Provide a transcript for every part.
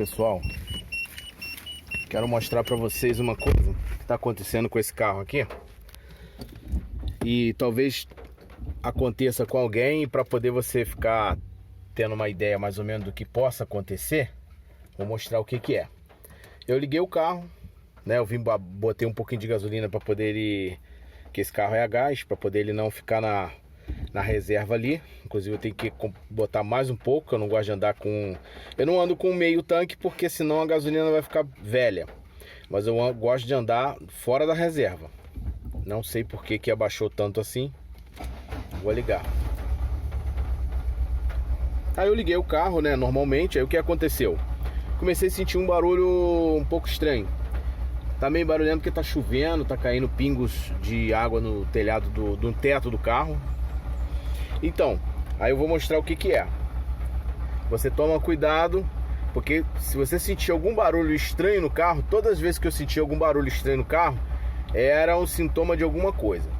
Pessoal, quero mostrar para vocês uma coisa que está acontecendo com esse carro aqui e talvez aconteça com alguém. Para poder você ficar tendo uma ideia mais ou menos do que possa acontecer, vou mostrar o que que é. Eu liguei o carro, né? Eu botei um pouquinho de gasolina para poder ele, que esse carro é a gás, para poder ele não ficar na reserva ali. Inclusive eu tenho que botar mais um pouco. Eu não gosto de andar com... Eu não ando com meio tanque, porque senão a gasolina vai ficar velha. Mas eu gosto de andar fora da reserva. Não sei por que abaixou tanto assim. Vou ligar. Aí eu liguei o carro, né, normalmente. Aí o que aconteceu? Comecei a sentir um barulho um pouco estranho. Tá meio barulhento porque tá chovendo, tá caindo pingos de água no telhado do teto do carro. Então, aí eu vou mostrar o que que é. Você toma cuidado, porque se você sentir algum barulho estranho no carro, todas as vezes que eu senti algum barulho estranho no carro, era um sintoma de alguma coisa.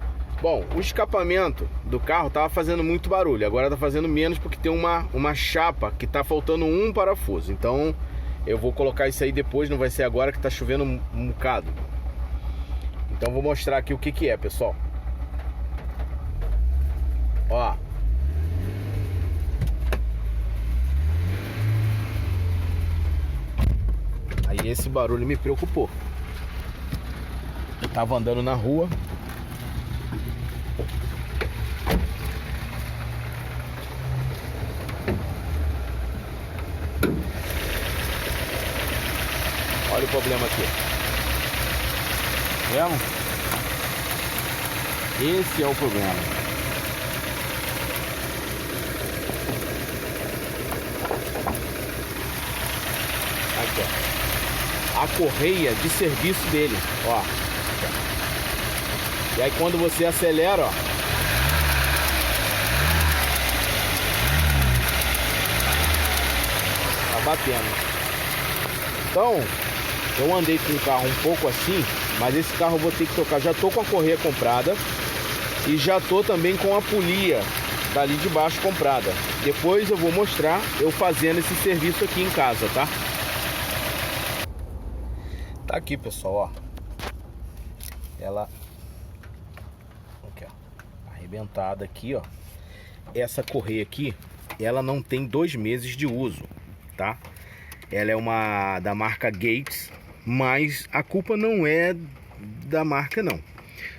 Bom, o escapamento do carro tava fazendo muito barulho, agora tá fazendo menos porque tem uma chapa que tá faltando um parafuso. Então, eu vou colocar isso aí depois, não vai ser agora que tá chovendo um bocado. Então, vou mostrar aqui o que que é, pessoal. Ó. Aí esse barulho me preocupou. Eu tava andando na rua. Olha o problema aqui. Vemos? Esse é o problema. Aqui, ó. A correia de serviço dele, ó. E aí quando você acelera, ó, tá batendo. Então, eu andei com o carro um pouco assim, mas esse carro eu vou ter que trocar. Já tô com a correia comprada e já tô também com a polia dali de baixo comprada. Depois eu vou mostrar eu fazendo esse serviço aqui em casa, tá? Tá aqui, pessoal, ó. Ela aqui, ó, arrebentada aqui, ó. Essa correia aqui, ela não tem 2 meses de uso, tá? Ela é uma da marca Gates, mas a culpa não é da marca, não.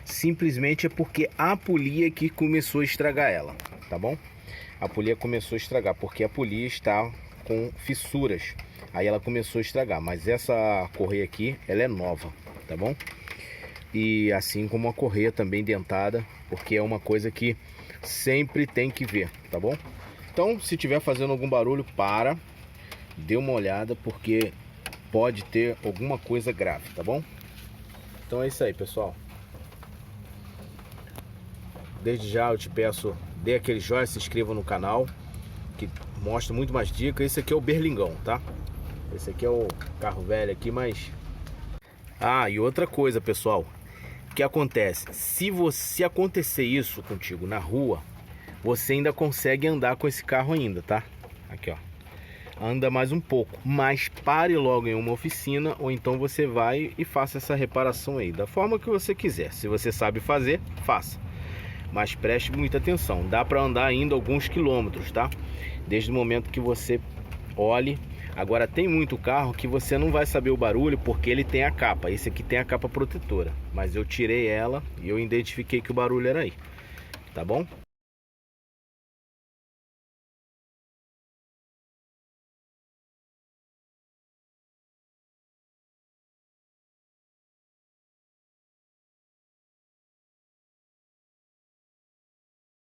Simplesmente é porque a polia que começou a estragar ela, tá bom? A polia começou a estragar porque a polia está com fissuras. Aí ela começou a estragar, mas essa correia aqui, ela é nova, tá bom? E assim como a correia também dentada, porque é uma coisa que sempre tem que ver, tá bom? Então, se tiver fazendo algum barulho, dê uma olhada, porque pode ter alguma coisa grave, tá bom? Então é isso aí, pessoal. Desde já eu te peço, dê aquele joinha, se inscreva no canal, que mostra muito mais dicas. Esse aqui é o Berlingão, tá? Esse aqui é o carro velho aqui, mas... Ah, e outra coisa, pessoal. O que acontece? Se acontecer isso contigo na rua, você ainda consegue andar com esse carro ainda, tá? Aqui, ó. Anda mais um pouco, mas pare logo em uma oficina, ou então você vai e faça essa reparação aí, da forma que você quiser. Se você sabe fazer, faça. Mas preste muita atenção. Dá para andar ainda alguns quilômetros, tá? Desde o momento que você olhe. Agora tem muito carro que você não vai saber o barulho porque ele tem a capa. Esse aqui tem a capa protetora, mas eu tirei ela e eu identifiquei que o barulho era aí, tá bom?